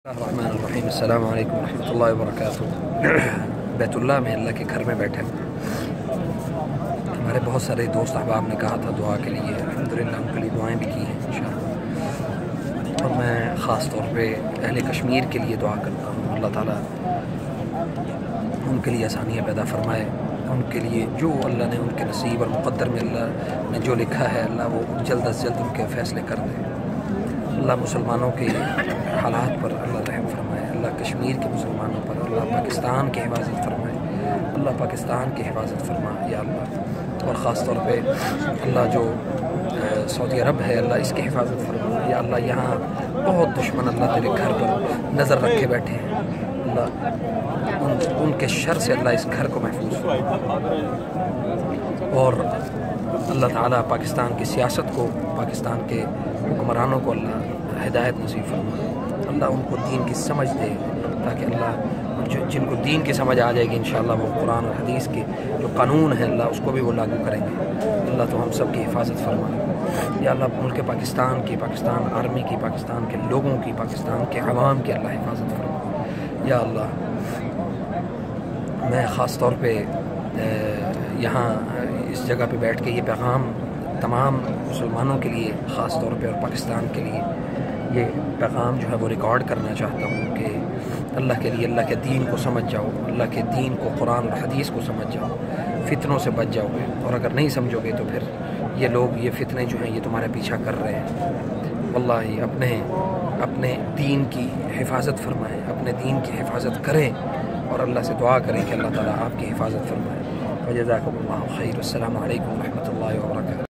الرحمن الرحیم السلام علیکم ورحمۃ اللہ وبرکاتہ۔ بیت اللہ میں اللہ کے گھر میں بیٹھے ہمارے بہت سارے دوست احباب نے کہا تھا دعا کے لیے، الحمدللہ ان کے لیے دعائیں بھی کی ہیں انشاءاللہ، اور میں خاص طور پہ اہل کشمیر کے لیے دعا کرتا ہوں اللہ تعالیٰ ان کے لیے آسانیاں پیدا فرمائے، ان کے لیے جو اللہ نے ان کے نصیب اور مقدر میں اللہ نے جو لکھا ہے اللہ وہ جلد از جلد ان کے فیصلے کر دے۔ اللہ مسلمانوں کے حالات پر اللہ رحم فرمائے، اللہ کشمیر کے مسلمانوں پر اللہ پاکستان کی حفاظت فرمائے، اللہ پاکستان کی حفاظت فرمائے یا اللہ، اور خاص طور پہ اللہ جو سعودی عرب ہے اللہ اس کی حفاظت فرمائے یا اللہ۔ یہاں بہت دشمن اللہ تیرے گھر پر نظر رکھے بیٹھے ہیں اللہ، ان کے شر سے اللہ اس گھر کو محفوظ فرمائے، اور اللہ تعالیٰ پاکستان کی سیاست کو، پاکستان کے حکمرانوں کو اللہ ہدایت نصیب فرمائے، اللہ ان کو دین کی سمجھ دے تاکہ اللہ جن کو دین کی سمجھ آ جائے گی انشاءاللہ وہ قرآن اور حدیث کے جو قانون ہیں اللہ اس کو بھی وہ لاگو کریں گے۔ اللہ تو ہم سب کی حفاظت فرمائے یا اللہ، ملک پاکستان کی، پاکستان آرمی کی، پاکستان کے لوگوں کی، پاکستان کے عوام کی اللہ حفاظت فرمائے یا اللہ۔ میں خاص طور پہ یہاں اس جگہ پہ بیٹھ کے یہ پیغام تمام مسلمانوں کے لیے خاص طور پہ اور پاکستان کے لیے یہ پیغام جو ہے وہ ریکارڈ کرنا چاہتا ہوں کہ اللہ کے لیے اللہ کے دین کو سمجھ جاؤ، اللہ کے دین کو، قرآن اور حدیث کو سمجھ جاؤ، فتنوں سے بچ جاؤ گے، اور اگر نہیں سمجھو گے تو پھر یہ لوگ، یہ فتنے جو ہیں یہ تمہارا پیچھا کر رہے ہیں۔ واللہ اپنے دین کی حفاظت فرمائیں، اپنے دین کی حفاظت کریں اور اللہ سے دعا کریں کہ اللہ تعالیٰ آپ کی حفاظت فرمائے۔ وجزاکم اللہ خیر۔ السلام علیکم ورحمۃ اللہ وبرکاتہ۔